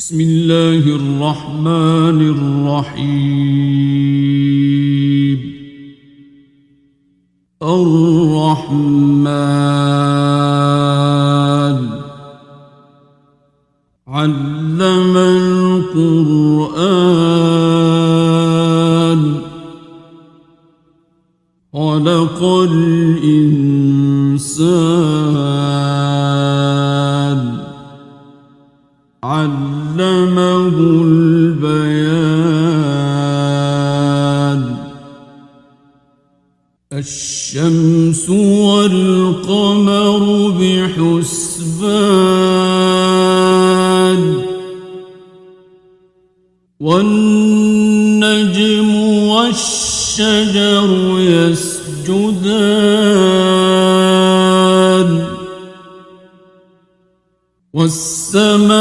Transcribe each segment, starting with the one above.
بسم الله الرحمن الرحيم. الرحمن علم القرآن خلق الإنسان علمه البيان. الشمس والقمر بحسبان والنجم والشجر يسجدان والسماء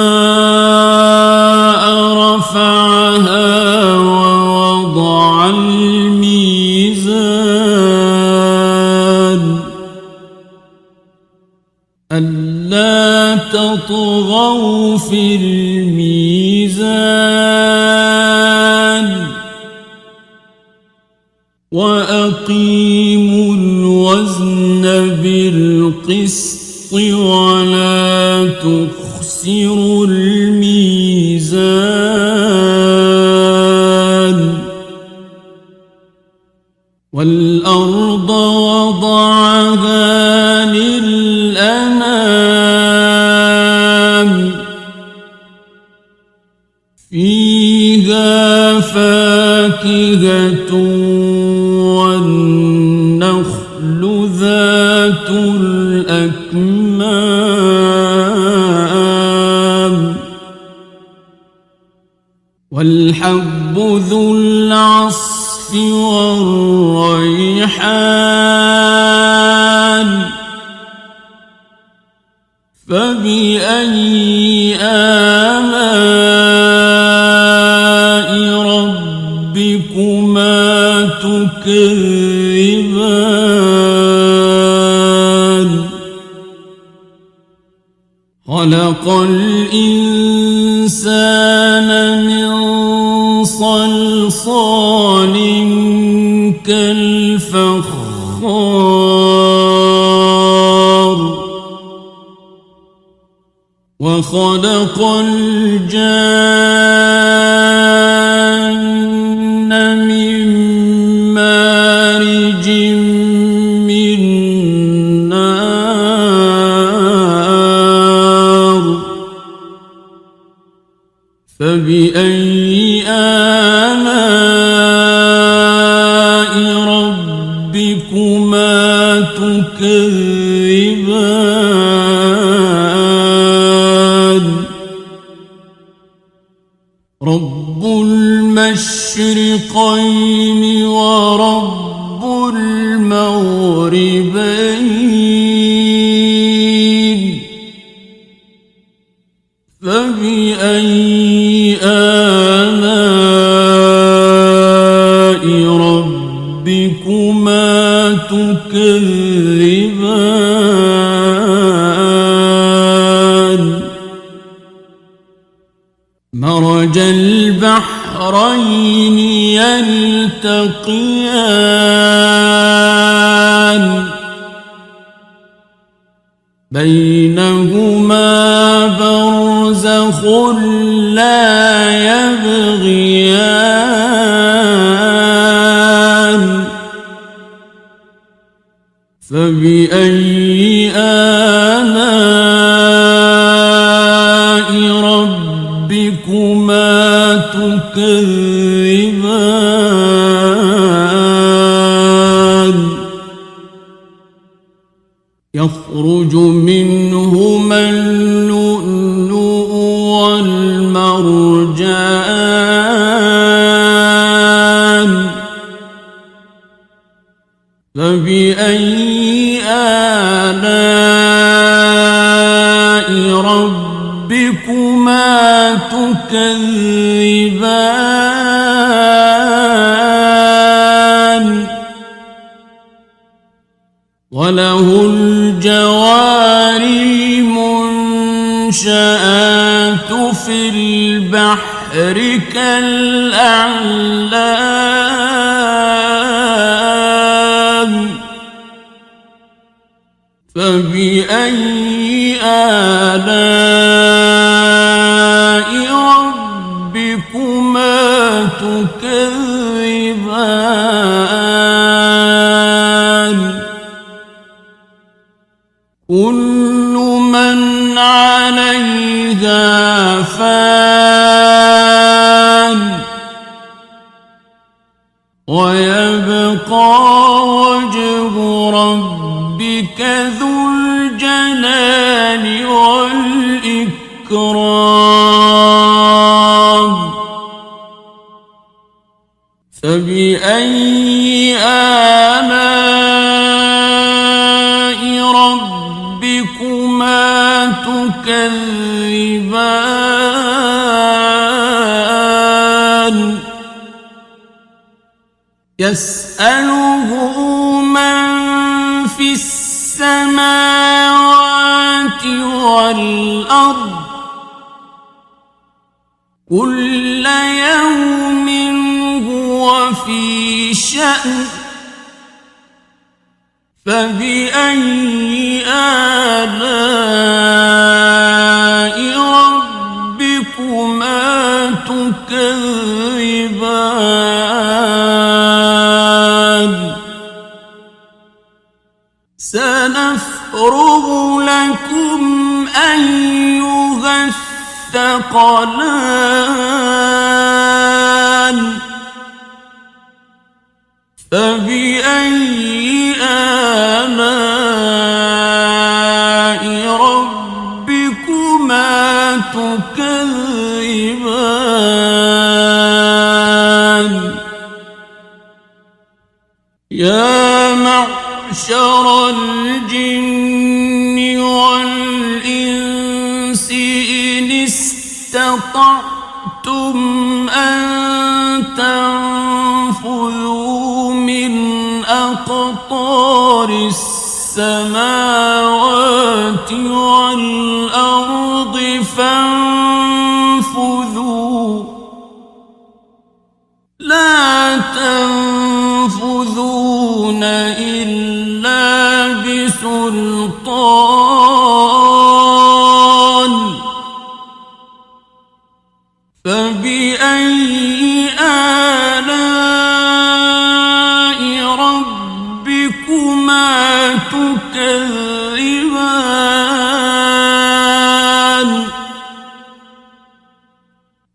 رفعها ووضع الميزان ألا تطغوا في الميزان وأقيموا الوزن بالقسط ولا تخسروا الميزان والأرض وضعها للأنام فيها فاكهة والنخل ذات الأكمام والحب ذو العصف والريحان فبأي آلاء ربكما تكذبان خلق الإنسان من صلصال كالفخار وخلق الجن من مارج من نار فبأي آلاء ربكما تكذبان رب المشرقين ورب المغربين فبأي آلاء ربكما تكذبان مرج البحرين يلتقيان بينهما برزخ لا يبغيان فبأي آلاء ربكما تكذبان يخرج منهما اللؤلؤ والمرجان فبأي آلاء ربكما تكذبان وله الجوار المنشآت المنشآت في البحر كالأعلام فبأي آلاء ربكما تكذبان كل من عليها فان ويبقى وجه ربك ذو الجلال والإكرام فبأي آلاء ربكما تكذبان يسأله من في السماوات والأرض كل يوم هو في شأن فبأي آلاء ربكما تكذبان سنفرغ لكم أيها الثقلان فبأي آلاء ربكما تكذبان يا معشر الجن والإنس إن استطعتم أن تنفذوا من أقطار السماوات والأرض فانفذوا لا تنفذون إلا بسلطان فبأي آلاء ربكما تكذبان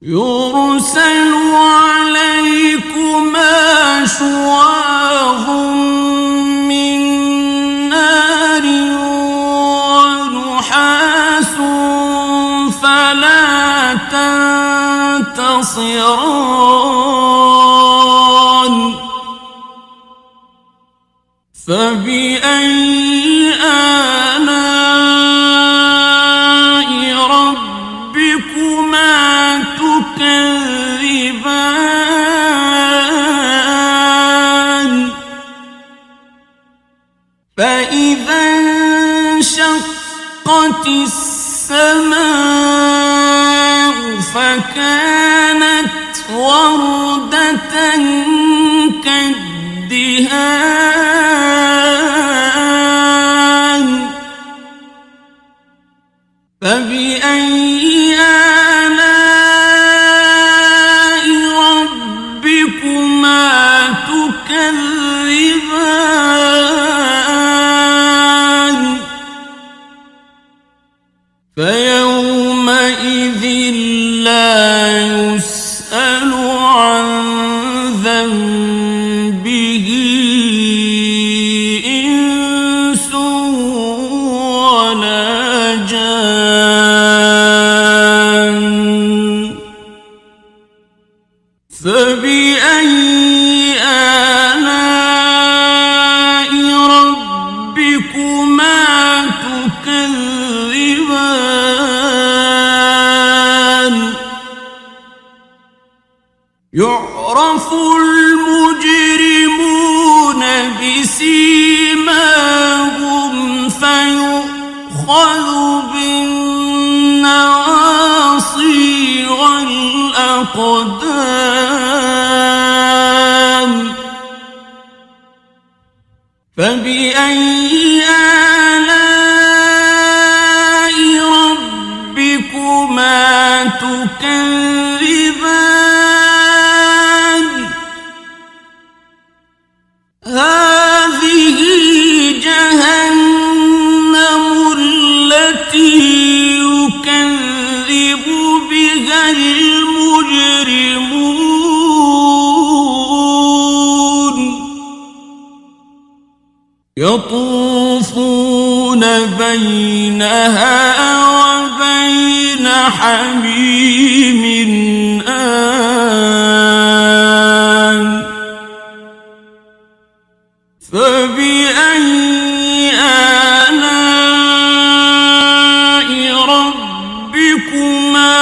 يرسل عليكما شواظ من نار ونحاس فلا تنتصران فبأي آلاء ربكما تكذبان فإذا انشقت السماء فكانت وردة كالدهان فبأي آلاء ربكما تكذبان فيومئذ لا يسأل عن ذنبه إنس ولا جان فبأي آلاء ربكما تكذبان يعرف المجرمون بسيماهم فيؤخذ بالنواصي الأقدام فبأي آلاء ربكما تكذبان هذه جهنم التي يكذب بها المجرمون يطوفون بينها وبين حميم آن فبأي آلاء ربكما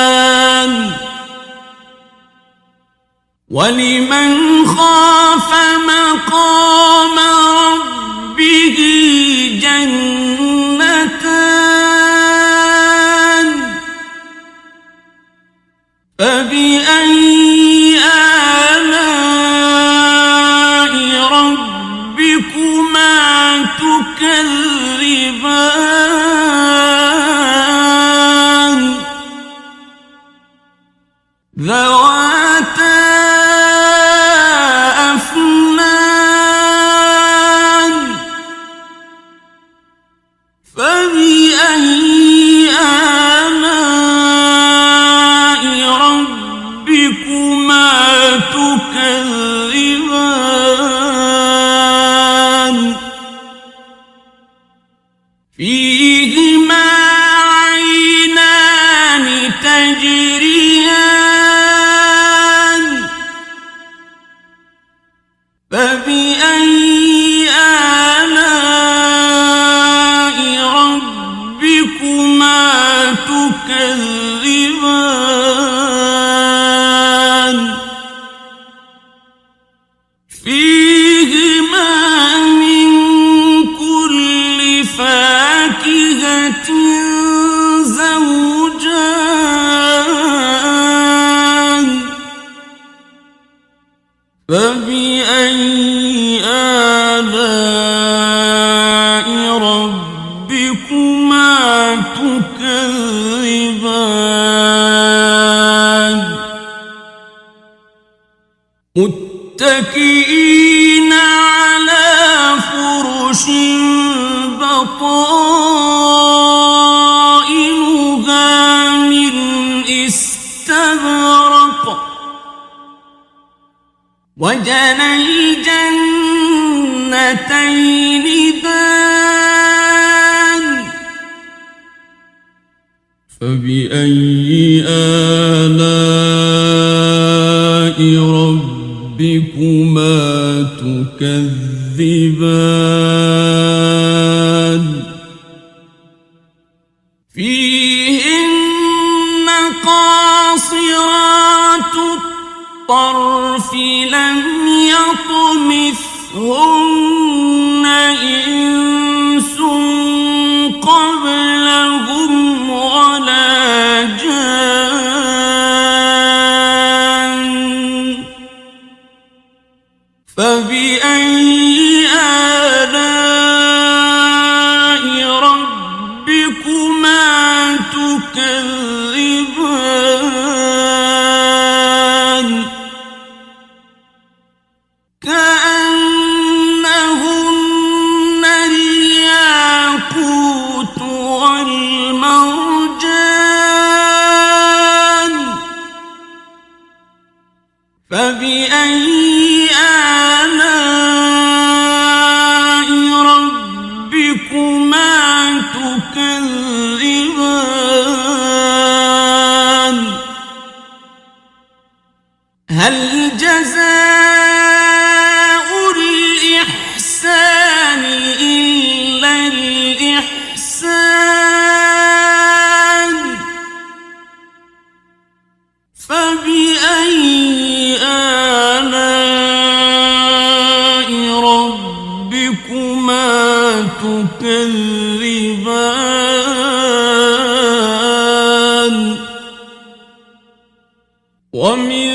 تكذبان ولمن خاف مقام ربه جنتان فبأي آلاء ربكما تكذبان ذواتا أفنان فبأي آلاء ربكما تكذبان فيهما عينان تجريان فبأي آلاء ربكما تكذبان فيهما من كل فاكهة زوجان فبأي آلاء ربكما تكذبان متكئين على فرش بطائنها من استبرق وجنى الجنتين دان فبأي آلاء ربكما تكذبان فيهن قاصرات الطرف لم يطمثهن إنس قبلهم ولا جان فبأي آلاء ربكما تكذبان كأنهن الياقوت والمرجان فبأي آلاء ربكما تكذبان هل جزاء الإحسان إلا الإحسان فبأي آلاء ربكما تكذبان ومن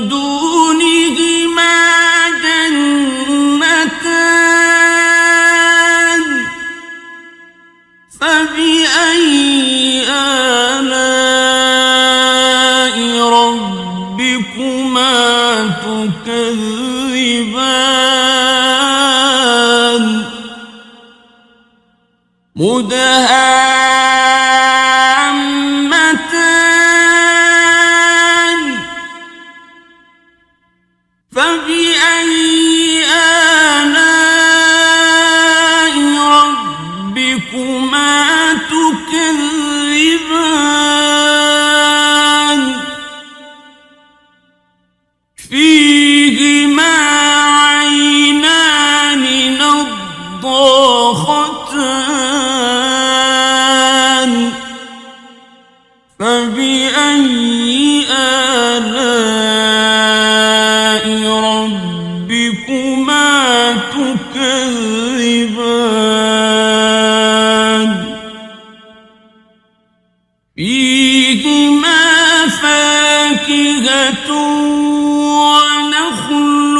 دونهما جنتان فبأي آلاء ربكما تكذبان مدهامتان فبأي آلاء ربكما تكذبان فيهما عينان نضاختان فبأي آلاء ربكما تكذبان فيهما فاكهة ونخل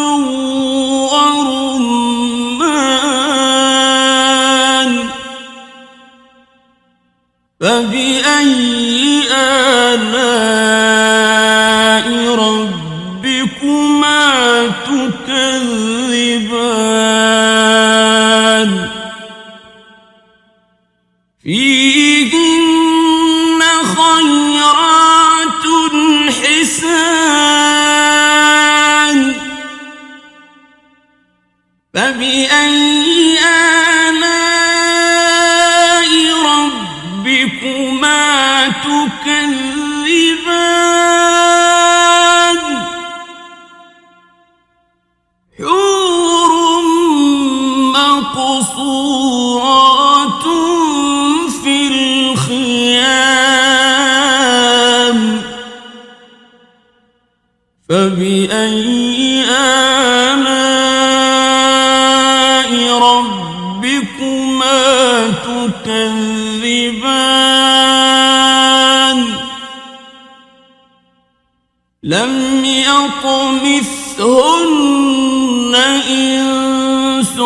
ورمان فبأي آلاء ربكما تكذبان فيهن خيرات حسان فبأي آلاء ربكما تكذبان حور مقصورات في الخيام فبأي آلاء ربكما تكذبان لم يطمثهن إنس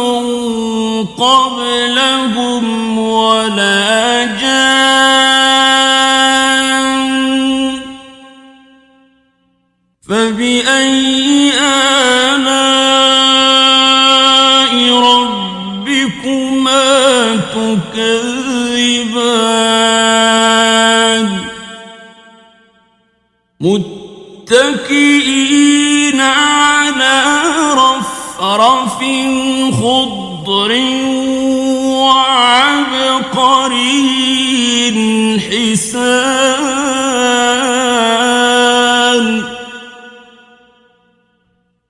قبلهم ولا جان فبأي آلاء ربكما تكذبان متكئين على رفرف خضر وعبقري حسان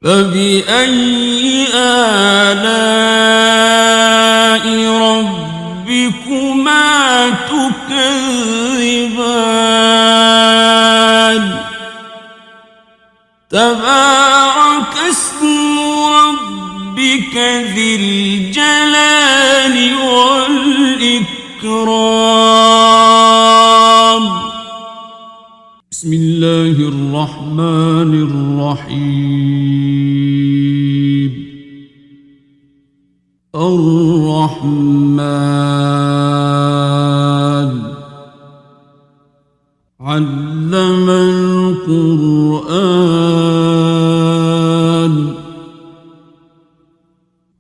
فبأي آلاء ربكما تكذبان تبارك اسم ربك ذي الجلال والإكرام بسم الله الرحمن الرحيم الرحمن علم القرآن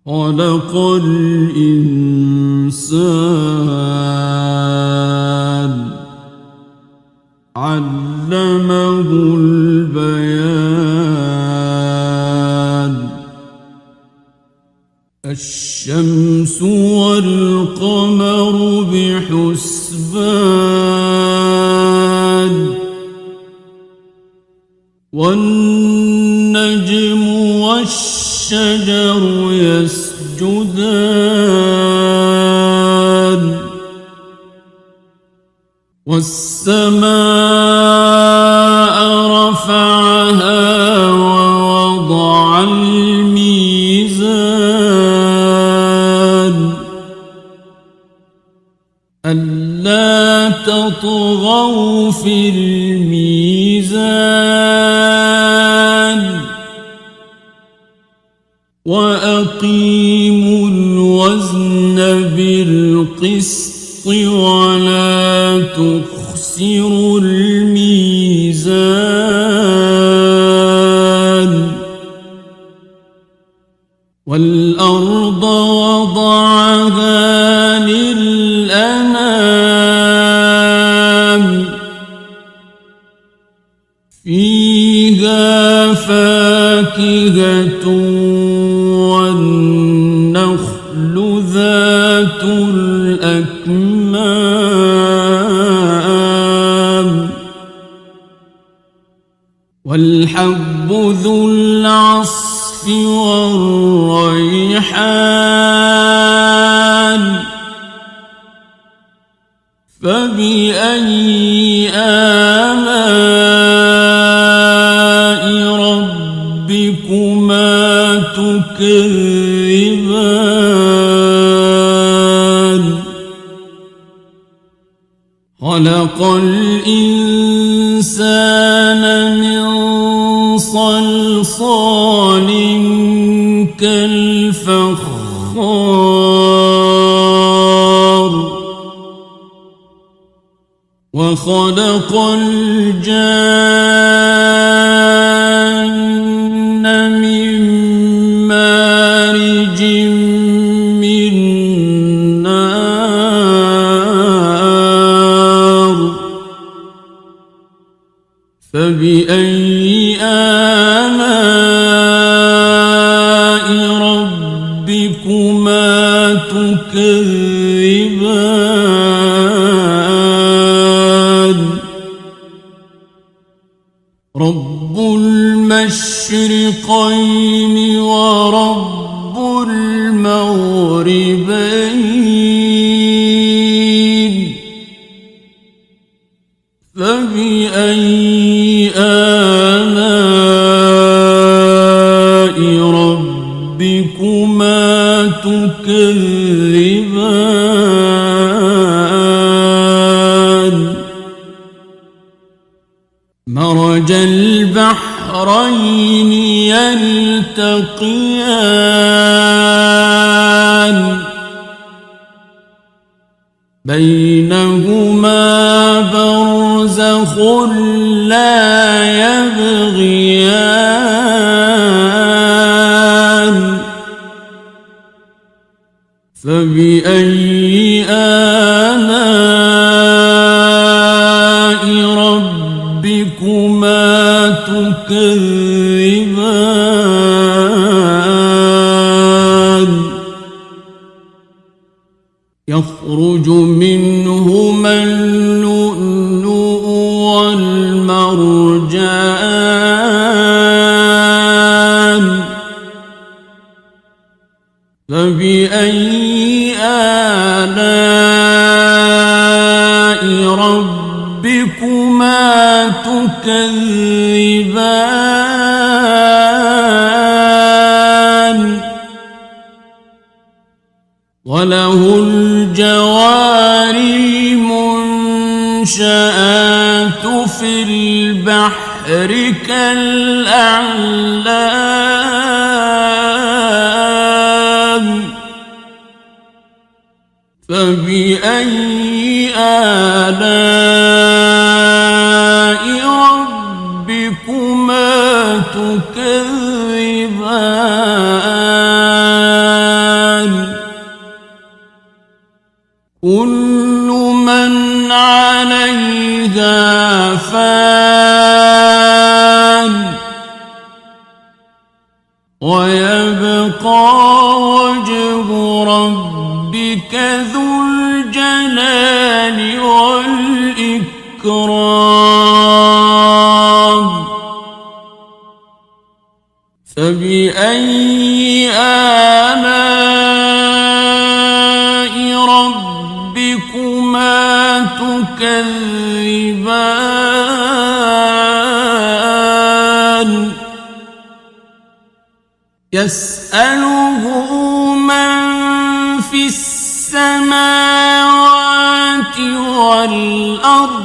خلق الإنسان علمه البيان الشمس والقمر بحسبان والنجم والشجر يسجدان والسماء رفعها ووضع الميزان ألا تطغوا في الميزان بالقسط ولا تخسروا الميزان والأرض وضعها للأنام فيها فاكهة والنخل ذات الأكمام والحب ذو العصف والريحان فبأي آلاء ربكما تكذبان خلق الإنسان من صلصال كالفخار وخلق الجان من مارج من نار فبأي آلاء ربكما تكذبان رب المشرقين ورب المغربين فبأي آلاء ربكما تكذبان مرج البحرين يلتقيان بينهما برزخ لا يبغيان فبأي آلاء ربكما تكذبان يخرج منهما اللؤلؤ والمرجان فبأي آلاء ربكما تكذبان وله الجوار المنشآت في البحر كالأعلام فبأي آلاء ربكما تكذبان كل من عليها فان ويبقى وجه ربك ذو الجلال والإكرام فبأي آلاء ربكما تكذبان يسأله من في السماوات والأرض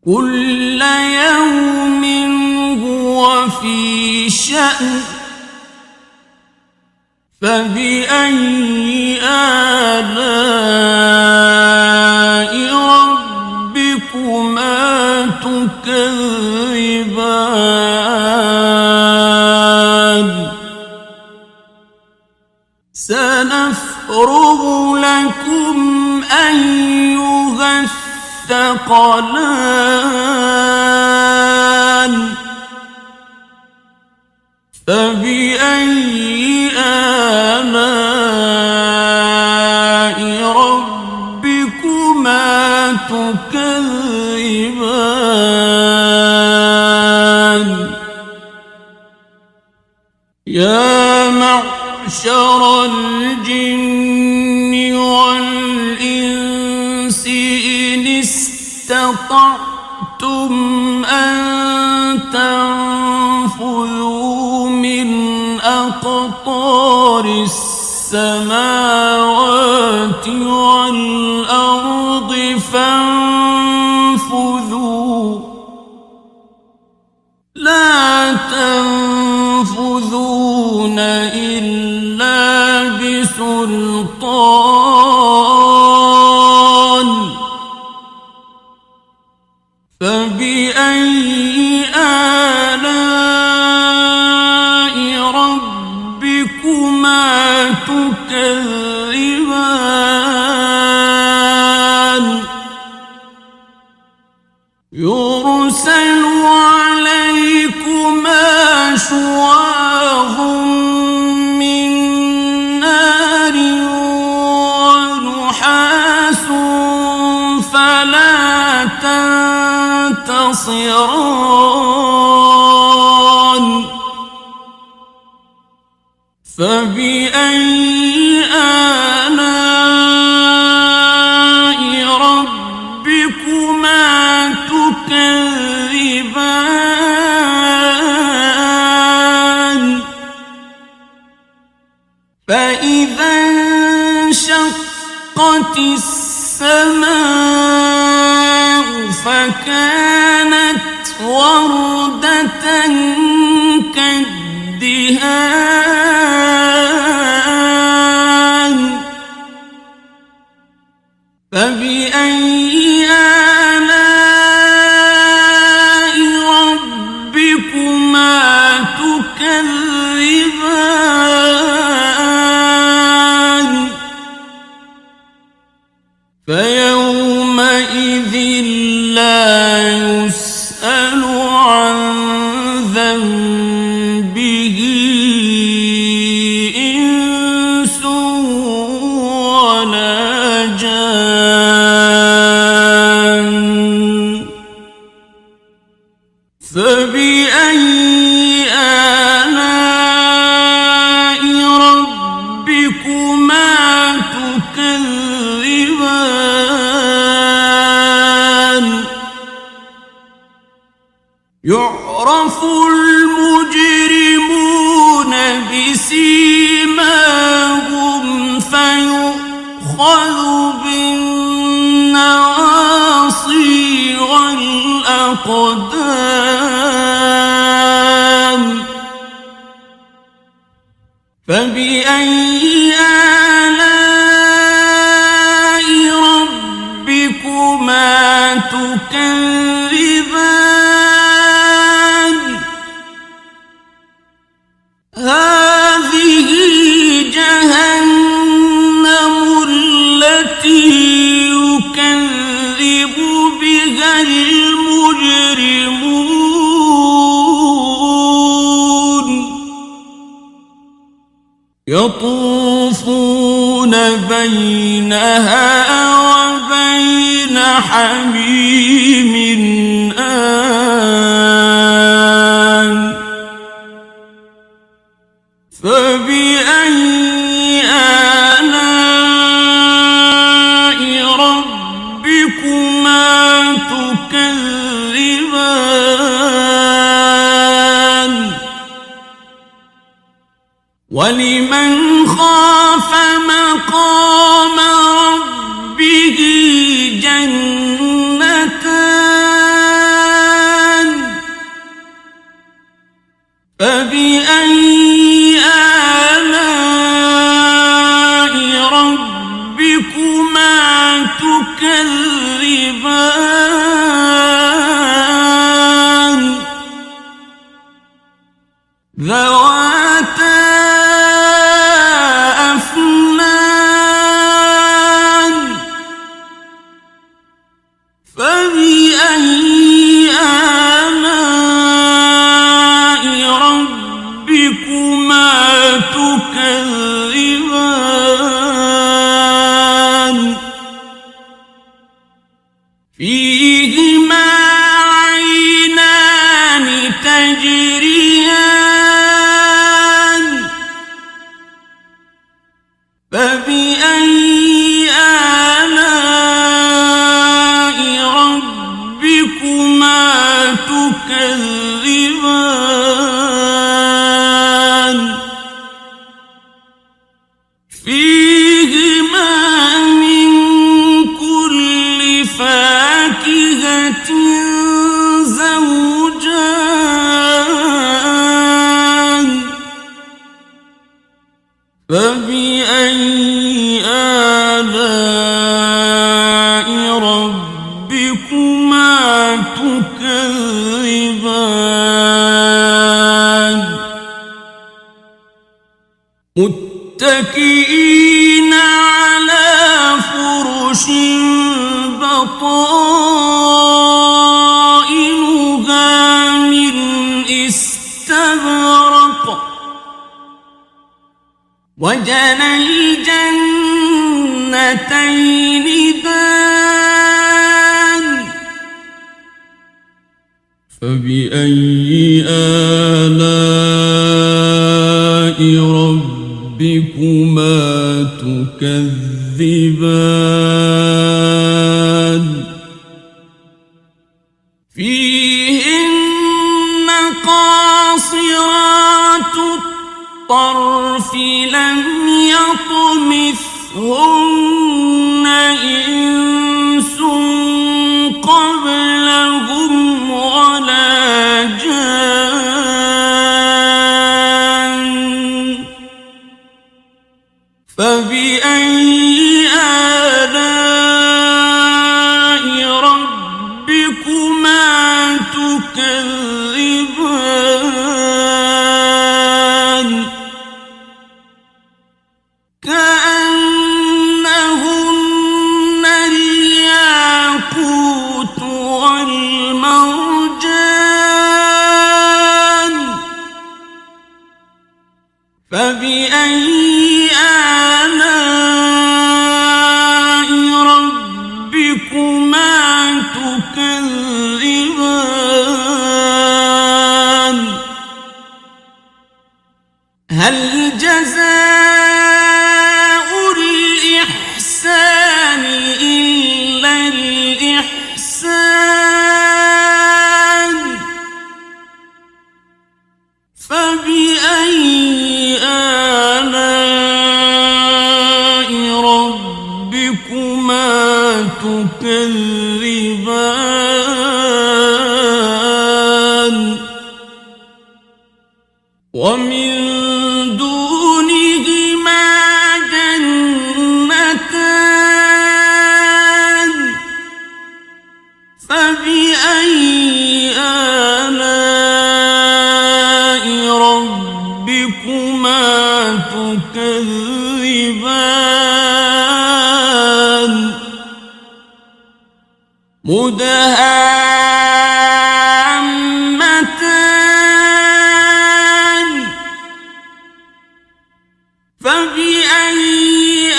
كل يوم هو في شأن فبأي آلاء ربكما تكذبان سنفرغ لكم أيها الثقلان فبأي آلاء ربكما تكذبان يا معشر الجن والإنس إن استطعتم أن تنفذوا من أقطار السماوات والأرض فانفذوا لا تنفذون إلا بسلطان فبأي آلاء ربكما تكذبان يرسل عليكما شواظ من نار ونحاس فلا تنتصران فبأي آلاء ربكما تكذبان فإذا انشقت السماء فكانت وردة كالدهان فبأي آلاء ربكما تكذبان فيومئذ لا يسأل عن ذنبه إنس ولا جان فبأي آلاء ربكما تكذبان يعرف المجرمون بسيماهم فيؤخذ بالنواصي والأقدام فبأي آلاء ربكما تكذبان هذه جهنم التي يكذب بها المجرمون يطوفون بينها وبين حميم آن فبأي آلاء ربكما تكذبان ولمن خاف مقام ربه جنتان فبأي آلاء تكذبان ذواتا أفنان فبأي آلاء ربكما تكذبان فيهما عينان تجريان فبأي آلاء ربكما تكذبان فيهما من كل فاكهة زوجان فبأي آلاء ربكما تكذبان متكئين على فرش بطائنها من استبرق وجنى الجنتين دان فبأي آلاء ربكما تكذبان فيهن قاصرات الطرف لم يطمثهن إنس قبلهم ولا جان فبأي آلاء ربكما تكذبان كأنهن الياقوت والمرجان فبأي آلاء ربكما تكذبان هل جزاء الإحسان إلا الإحسان فبأي آلاء ربكما تكذبان ومن دونهما جنتان فبأي آلاء ربكما تكذبان مدهامتان فبأي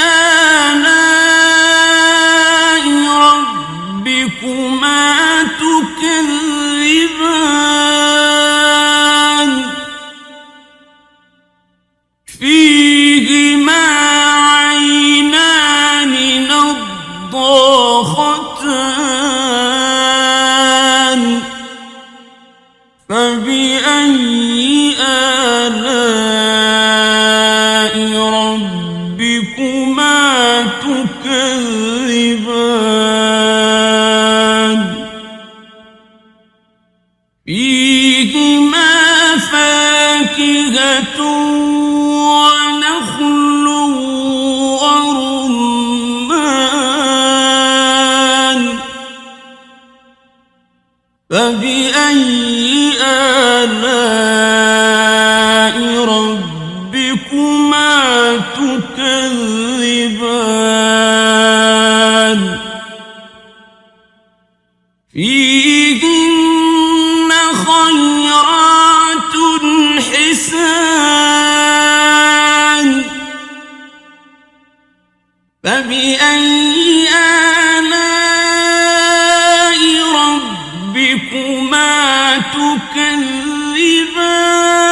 آلاء ربكما تكذبان فيهما عينان نضاختان فبأي آلاء ربكما تكذبان فيهما فاكهة ونخل ورمان فبأي آلاء ربكما تكذبان فيهن خيرات حسان فبأي آلاء ربكما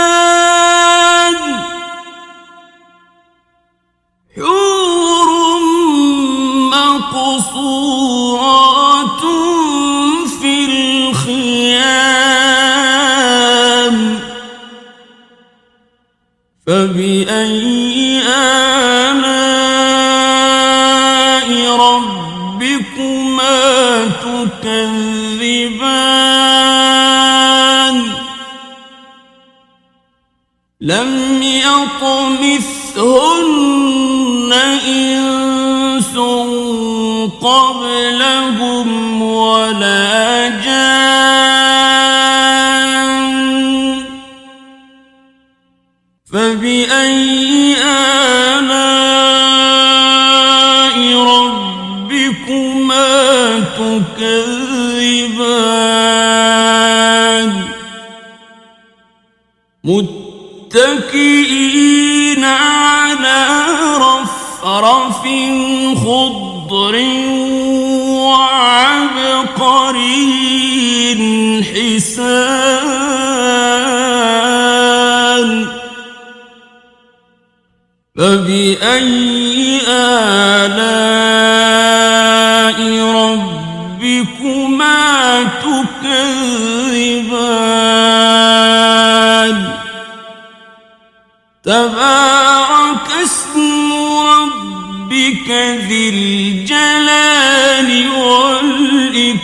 تكذبان حور مقصورات في الخيام فبأي آلاء ربكما تكذبان لم يطمثهن إنس قبلهم ولا جان فبأي آلاء ربكما تكذبان متكئين على رفرف خضر وعبقري حسان فبأي آلاء ربكما تكذبان تبارك اسم ربك ذي الجلال والإكرام